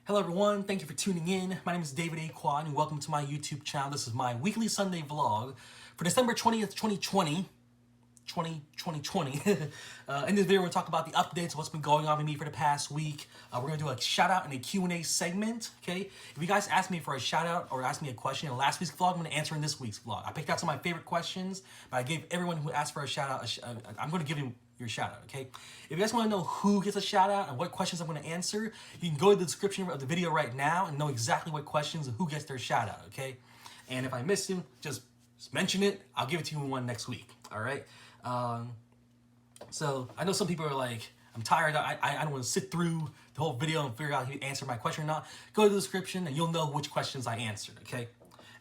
Hello everyone, thank you for tuning in. My name is David A. Quad and welcome to my YouTube channel. This is my weekly Sunday vlog for December 20th, 2020. In this video, we're going to talk about the updates of what's been going on with me for the past week. We're going to do a shout out and a Q&A segment, okay? If you guys asked me for a shout out or asked me a question in last week's vlog, I'm going to answer in this week's vlog. I picked out some of my favorite questions, but I gave everyone who asked for a shout out, I'm going to give you your shout out, okay? If you guys want to know who gets a shout out and what questions I'm going to answer, you can go to the description of the video right now and know exactly what questions and who gets their shout out, okay? And if I miss you, just mention it. I'll give it to you in one next week, all right? So I know some people are like, I'm tired. I don't want to sit through the whole video and figure out if you answered my question or not. Go to the description and you'll know which questions I answered, okay?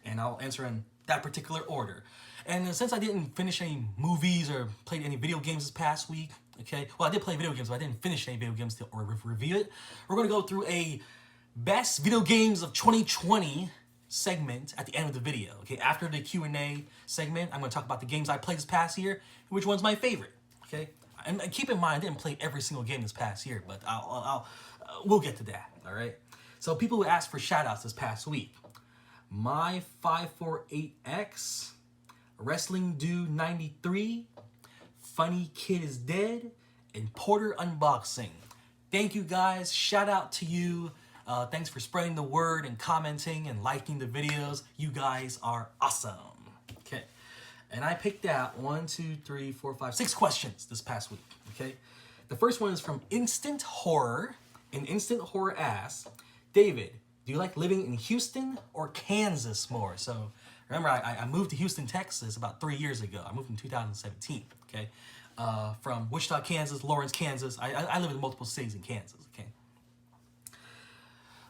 And I'll answer in that particular order. And since I didn't finish any movies or played any video games this past week, okay? Well, I did play video games, but I didn't finish any video games to review it. We're going to go through a best video games of 2020 segment at the end of the video, okay? After the Q&A segment, I'm going to talk about the games I played this past year and which one's my favorite, okay? And keep in mind, I didn't play every single game this past year, but we'll get to that, all right? So people who asked for shoutouts this past week, my 548X, Wrestling Dude 93, Funny Kid is Dead, and Porter Unboxing. Thank you guys. Shout out to you. Thanks for spreading the word and commenting and liking the videos. You guys are awesome. Okay. And I picked out 6 questions this past week. Okay. The first one is from Instant Horror. And Instant Horror asks, David, do you like living in Houston or Kansas more? So remember, I moved to Houston, Texas about 3 years ago. I moved in 2017, okay? From Wichita, Kansas, Lawrence, Kansas. I live in multiple cities in Kansas, okay?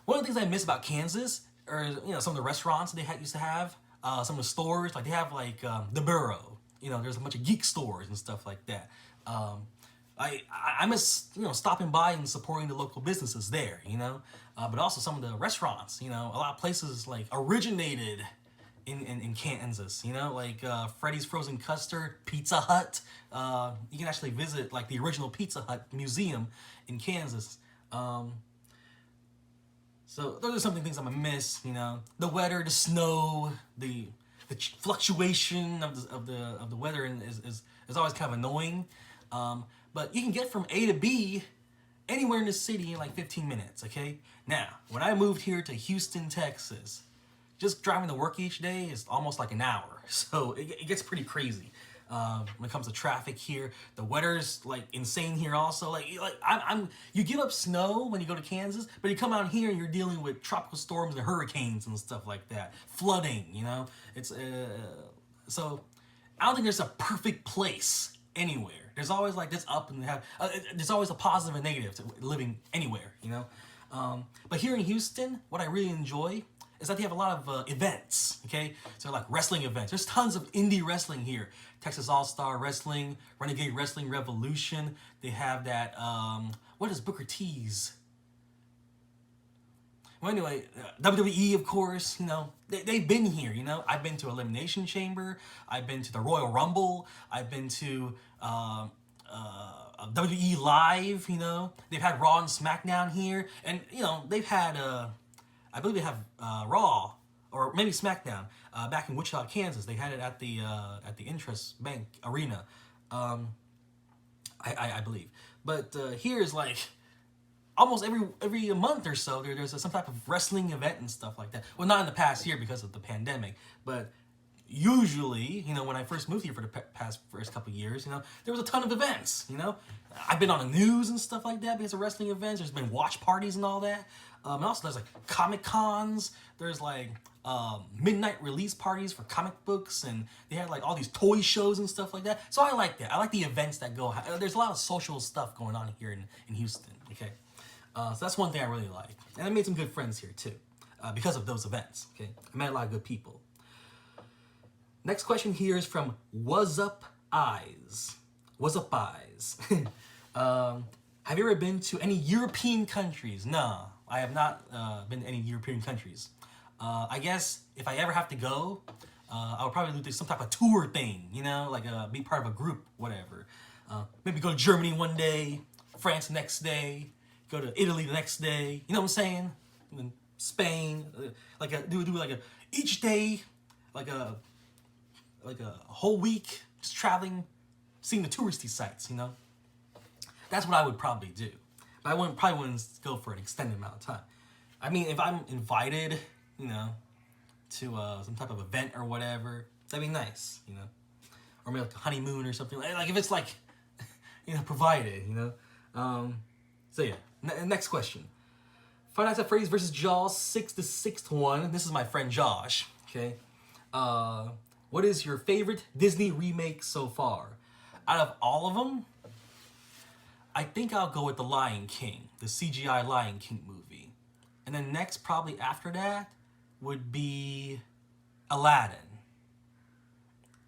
One of the things I miss about Kansas are, some of the restaurants they used to have, some of the stores, like they have like the Borough. There's a bunch of geek stores and stuff like that. I miss, stopping by and supporting the local businesses there, but also some of the restaurants, a lot of places like originated in Kansas, like Freddy's Frozen Custard, Pizza Hut. You can actually visit like the original Pizza Hut museum in Kansas. So those are some of the things I'm gonna miss, the weather, the snow, the fluctuation of the weather is always kind of annoying. But you can get from A to B anywhere in the city in like 15 minutes, okay? Now, when I moved here to Houston, Texas, just driving to work each day is almost like an hour. So it gets pretty crazy when it comes to traffic here. The weather's like insane here also. You give up snow when you go to Kansas, but you come out here and you're dealing with tropical storms and hurricanes and stuff like that. Flooding, It's so I don't think there's a perfect place anywhere. There's always like this up and there's always a positive and negative to living anywhere, But here in Houston, what I really enjoy is that they have a lot of events, okay? So like wrestling events. There's tons of indie wrestling here. Texas All-Star Wrestling, Renegade Wrestling Revolution. They have that, what is Booker T's? Well, anyway, WWE, of course, they've been here, I've been to Elimination Chamber. I've been to the Royal Rumble. I've been to WWE Live, They've had Raw and SmackDown here. And, they've had, I believe they have Raw, or maybe SmackDown, back in Wichita, Kansas. They had it at the Interest Bank Arena, I believe. But here is like almost every month or so, there's some type of wrestling event and stuff like that. Well, not in the past year because of the pandemic, but usually, when I first moved here for the first couple of years, there was a ton of events, I've been on the news and stuff like that because of wrestling events. There's been watch parties and all that. And also there's like Comic Cons. There's like midnight release parties for comic books, and they had like all these toy shows and stuff like that. So I like that. I like the events that go. There's a lot of social stuff going on here in Houston. Okay, so that's one thing I really like, and I made some good friends here too because of those events. Okay, I met a lot of good people. Next question here is from wuzzupize. Wuzzupize. Have you ever been to any European countries? No, I have not been to any European countries. I guess if I ever have to go, I would probably do some type of tour thing, like be part of a group, whatever. Maybe go to Germany one day, France the next day, go to Italy the next day. You know what I'm saying? in Spain, do like a each day, like a whole week, just traveling, seeing the touristy sites. You know, that's what I would probably do. But I probably wouldn't go for an extended amount of time. I mean, if I'm invited, you know, to some type of event or whatever, that'd be nice, you know, or maybe like a honeymoon or something. Like if it's like, you know, provided, you know. So yeah, next question. Five Nights at Freddy's vs. Jaws 6-6-1. This is my friend Josh. Okay. What is your favorite Disney remake so far? Out of all of them, I think I'll go with The Lion King, the CGI Lion King movie. And then next, probably after that, would be Aladdin.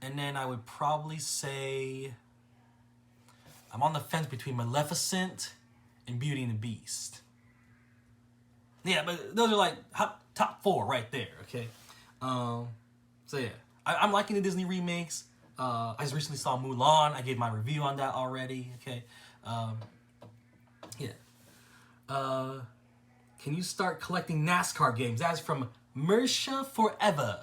And then I would probably say I'm on the fence between Maleficent and Beauty and the Beast. Yeah, but those are like top 4 right there, okay? So yeah, I'm liking the Disney remakes. I just recently saw Mulan. I gave my review on that already, okay? Yeah. Can you start collecting NASCAR games? That's from Mercia Forever.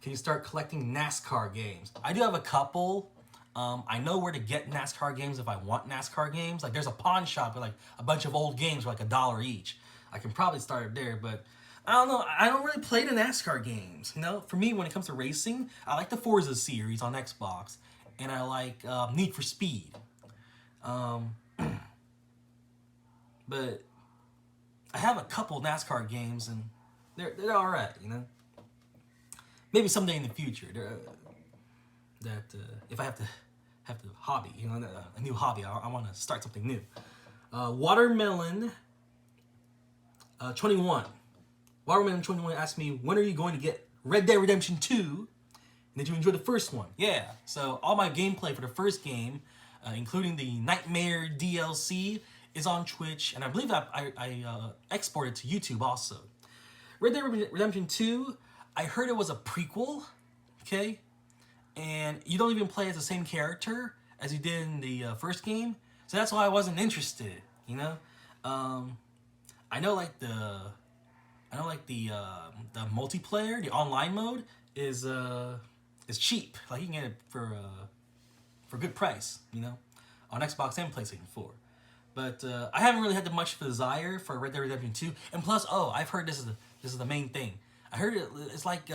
Can you start collecting NASCAR games? I do have a couple. I know where to get NASCAR games if I want NASCAR games. Like there's a pawn shop with like a bunch of old games for like $1 each. I can probably start it there, but I don't know. I don't really play the NASCAR games. You know, for me, when it comes to racing, I like the Forza series on Xbox, and I like Need for Speed. But I have a couple NASCAR games, and they're all right. You know, maybe someday in the future, if I have to hobby, you know, a new hobby, I want to start something new. Watermelon 21. Watermelon 21 asked me, when are you going to get Red Dead Redemption 2? And did you enjoy the first one? Yeah. So all my gameplay for the first game, including the Nightmare DLC, is on Twitch, and I believe I exported to YouTube also. Red Dead Redemption 2, I heard it was a prequel, okay? And you don't even play as the same character as you did in the first game, so that's why I wasn't interested, you know? I know like the multiplayer, the online mode is cheap. Like you can get it for a good price, you know, on Xbox and PlayStation 4. But I haven't really had much desire for Red Dead Redemption 2. And plus, I've heard this is the main thing. I heard it's like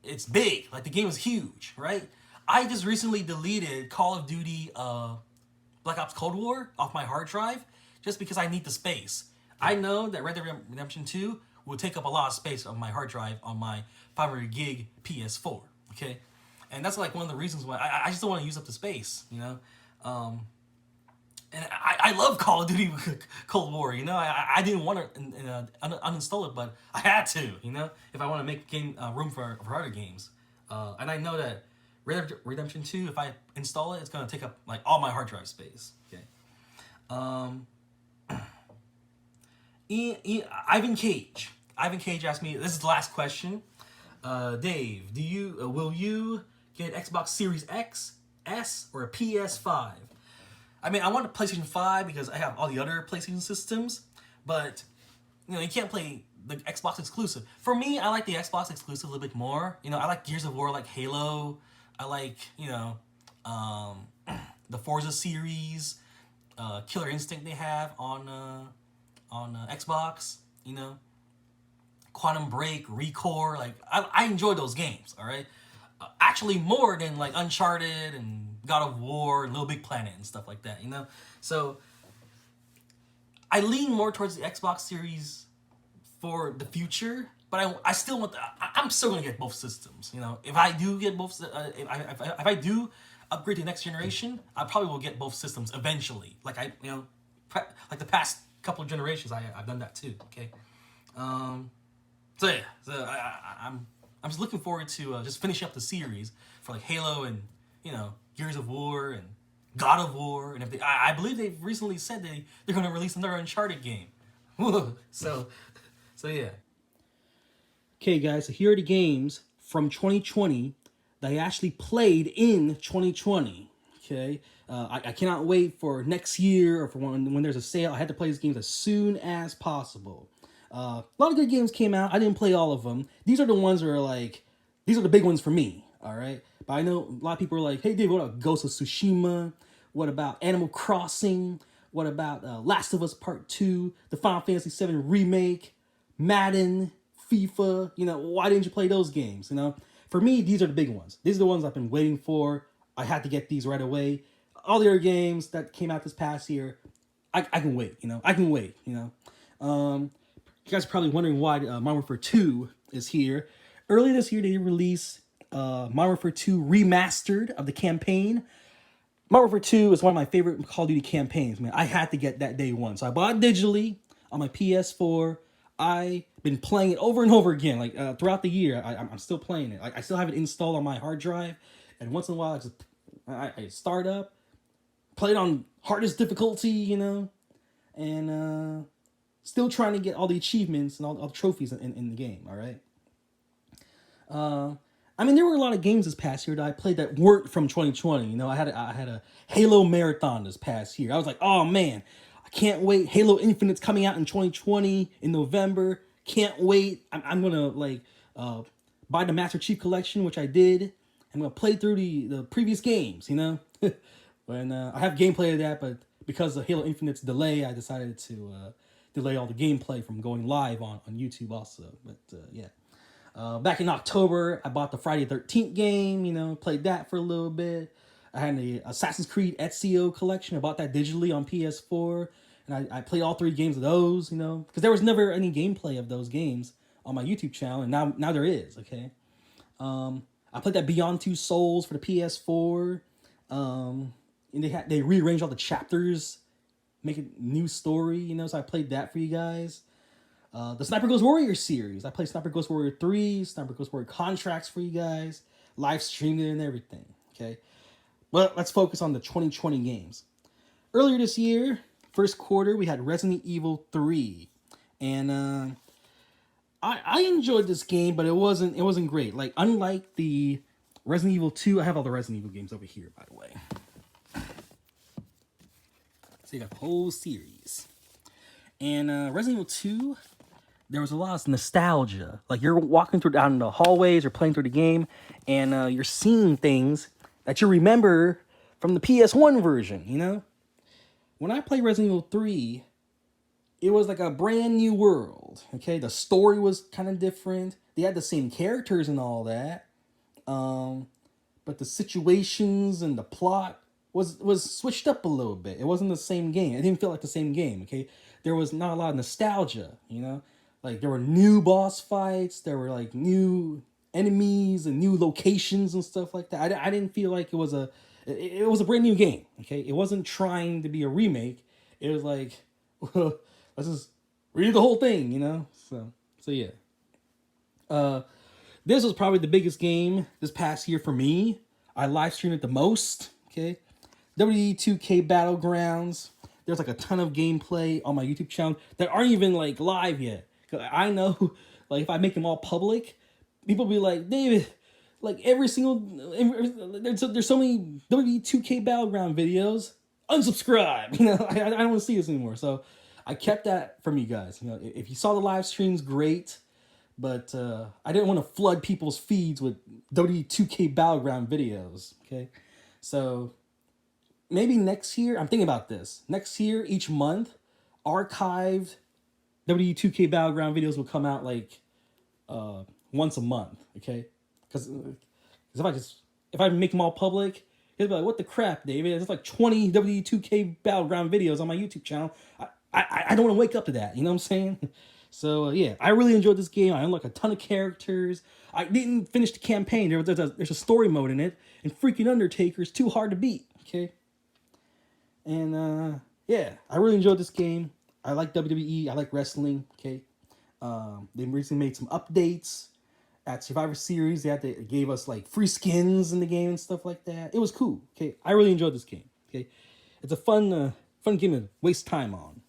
it's big. Like the game is huge, right? I just recently deleted Call of Duty Black Ops Cold War off my hard drive just because I need the space. I know that Red Dead Redemption 2 will take up a lot of space on my hard drive on my 500 gig PS4, okay? And that's like one of the reasons why I just don't want to use up the space, you know? And I love Call of Duty Cold War, you know? I didn't want to uninstall it, but I had to, you know? If I want to make game room for other games. And I know that Red Dead Redemption 2, if I install it, it's going to take up like all my hard drive space, okay? Ivan Cage asked me, this is the last question. Dave, will you get Xbox Series X, S, or a PS5? I mean, I want a PlayStation 5 because I have all the other PlayStation systems, but you know, you can't play the Xbox exclusive. For me, I like the Xbox exclusive a little bit more. You know, I like Gears of War, I like Halo, I like, you know, the Forza series, Killer Instinct they have on Xbox, you know, Quantum Break, Recore, like I enjoy those games, all right? Actually more than like Uncharted and God of War and Little Big Planet and stuff like that, you know? So I lean more towards the Xbox Series for the future, but I still want I'm still gonna get both systems, you know? If I do get both, if I do upgrade to the next generation, I probably will get both systems eventually. Like like the past couple of generations, I've done that too, okay? So yeah, I'm just looking forward to just finishing up the series for like Halo and, you know, Gears of War and God of War, and if I believe they've recently said they're going to release another Uncharted game. so yeah. Okay, guys, so here are the games from 2020 that I actually played in 2020. Okay, I cannot wait for next year or for when there's a sale. I had to play these games as soon as possible. A lot of good games came out. I didn't play all of them. These are the ones that are like, these are the big ones for me. All right, but I know a lot of people are like, hey, Dave, what about Ghost of Tsushima? What about Animal Crossing? What about Last of Us Part 2, the Final Fantasy VII Remake, Madden, FIFA? You know, why didn't you play those games? You know, for me, these are the big ones. These are the ones I've been waiting for. I had to get these right away. All the other games that came out this past year, I can wait. You know, I can wait. You know, you guys are probably wondering why Modern Warfare 2 is here. Earlier this year, they released Modern Warfare 2 Remastered of the campaign. Modern Warfare 2 is one of my favorite Call of Duty campaigns, man. I had to get that day one. So I bought it digitally on my PS4. I've been playing it over and over again, like throughout the year. I'm still playing it. I still have it installed on my hard drive. And once in a while, I start up, play it on hardest difficulty, you know, and still trying to get all the achievements and all the trophies in the game, all right? I mean, there were a lot of games this past year that I played that weren't from 2020. You know, I had a Halo marathon this past year. I was like, oh man, I can't wait. Halo Infinite's coming out in 2020 in November. Can't wait. I'm gonna like buy the Master Chief Collection, which I did. I'm gonna play through the previous games. You know, and I have gameplay of that, but because of Halo Infinite's delay, I decided to delay all the gameplay from going live on YouTube also. But yeah. Back in October, I bought the Friday the 13th game, you know, played that for a little bit. I had the Assassin's Creed Ezio collection. I bought that digitally on PS4. And I played all 3 games of those, you know, because there was never any gameplay of those games on my YouTube channel. And now there is, okay? I played that Beyond Two Souls for the PS4. And they rearranged all the chapters, make a new story, you know, so I played that for you guys. The Sniper Ghost Warrior series. I played Sniper Ghost Warrior 3, Sniper Ghost Warrior Contracts for you guys. Live streamed it and everything. Okay. Well, let's focus on the 2020 games. Earlier this year, first quarter, we had Resident Evil 3. And I enjoyed this game, but it wasn't great. Like, unlike the Resident Evil 2, I have all the Resident Evil games over here, by the way. So you got the whole series. And Resident Evil 2, there was a lot of nostalgia. Like, you're walking down the hallways or playing through the game, and you're seeing things that you remember from the PS1 version, you know? When I played Resident Evil 3, it was like a brand new world, okay? The story was kind of different. They had the same characters and all that. But the situations and the plot was switched up a little bit. It wasn't the same game. It didn't feel like the same game, okay? There was not a lot of nostalgia, you know? Like, there were new boss fights. There were, like, new enemies and new locations and stuff like that. I didn't feel like it was a brand new game, okay? It wasn't trying to be a remake. It was like, let's just read the whole thing, you know? So yeah. This was probably the biggest game this past year for me. I live streamed it the most, okay? WWE 2K Battlegrounds. There's like a ton of gameplay on my YouTube channel that aren't even like live yet. I know, like, if I make them all public, people be like, David, like there's so many WWE 2K Battleground videos. Unsubscribe. You know, I don't want to see this anymore. So I kept that from you guys. You know, if you saw the live streams, great. But I didn't want to flood people's feeds with WWE 2K Battleground videos. Okay, so maybe next year, I'm thinking about this. Next year, each month, archived WWE 2K Battleground videos will come out like once a month, okay? Because if I make them all public, it'll be like, what the crap, David? There's like 20 WWE 2K Battleground videos on my YouTube channel. I don't want to wake up to that, you know what I'm saying? So yeah, I really enjoyed this game. I unlocked a ton of characters. I didn't finish the campaign. There's a story mode in it, and freaking Undertaker's too hard to beat, okay? And yeah, I really enjoyed this game. I like WWE. I like wrestling. Okay, they recently made some updates at Survivor Series. They gave us like free skins in the game and stuff like that. It was cool. Okay, I really enjoyed this game. Okay, it's a fun game to waste time on.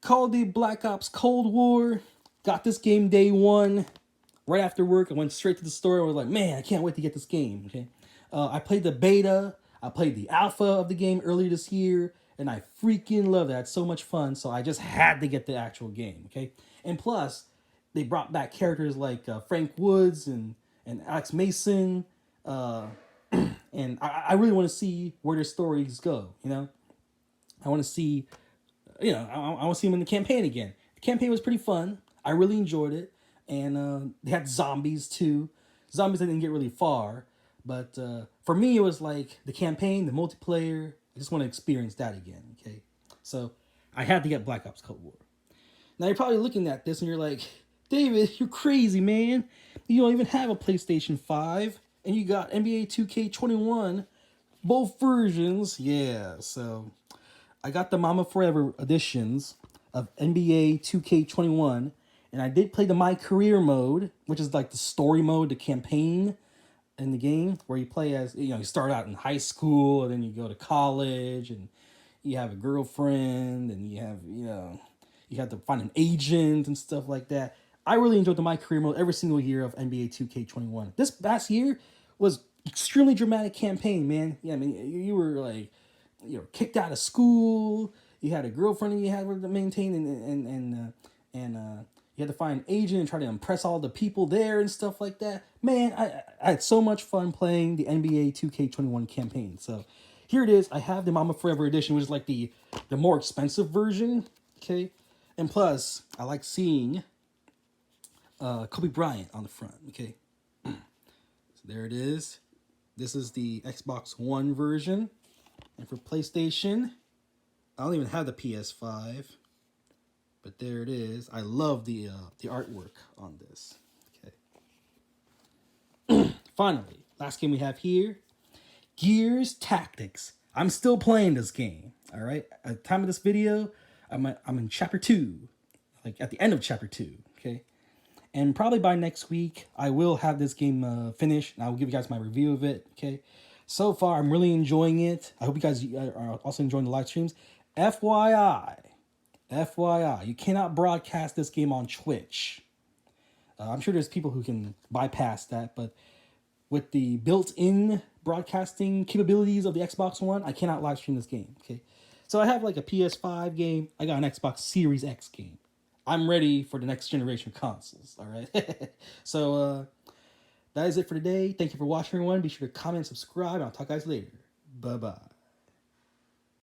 Call of Duty Black Ops Cold War. Got this game day one. Right after work, I went straight to the store. I was like, man, I can't wait to get this game. Okay, I played the beta. I played the alpha of the game earlier this year. and I freaking loved it. I had so much fun, so I just had to get the actual game, okay? And plus, they brought back characters like Frank Woods and Alex Mason, and I really want to see where their stories go, you know? I want to see, I want to see them in the campaign again. The campaign was pretty fun. I really enjoyed it. And they had zombies too. Zombies I didn't get really far. But for me, it was like the campaign, the multiplayer. I just want to experience that again, okay? So I had to get Black Ops Cold War. Now you're probably looking at this and you're like, David, you're crazy, man. You don't even have a PlayStation 5. And you got NBA 2K21, both versions. Yeah, so I got the Mama Forever editions of NBA 2K21, and I did play the My Career mode, which is like the story mode, the campaign in the game, where you play as, you start out in high school, and then you go to college, and you have a girlfriend, and you have to find an agent and stuff like that. I really enjoyed the My Career mode every single year of NBA 2K21. This past year was extremely dramatic campaign, man. Yeah, I mean, you were like, kicked out of school. You had a girlfriend you had to maintain, and you had to find an agent and try to impress all the people there and stuff like that. Man, I had so much fun playing the NBA 2K21 campaign. So here it is. I have the Mama Forever edition, which is like the more expensive version. Okay, and plus I like seeing Kobe Bryant on the front. Okay, so there it is. This is the Xbox One version. And for PlayStation, I don't even have the PS5, but there it is. I love the artwork on this. Okay. Finally, last game we have here, Gears Tactics. I'm still playing this game. All right. At the time of this video, I'm in Chapter 2, like at the end of Chapter 2. Okay. And probably by next week, I will have this game finished, and I will give you guys my review of it. Okay. So far, I'm really enjoying it. I hope you guys are also enjoying the live streams. FYI, you cannot broadcast this game on Twitch. I'm sure there's people who can bypass that, but with the built-in broadcasting capabilities of the Xbox One, I cannot live stream this game, okay? So I have like a PS5 game. I got an Xbox Series X game. I'm ready for the next generation consoles, all right? So, that is it for today. Thank you for watching, everyone. Be sure to comment, subscribe, and I'll talk to you guys later. Bye-bye.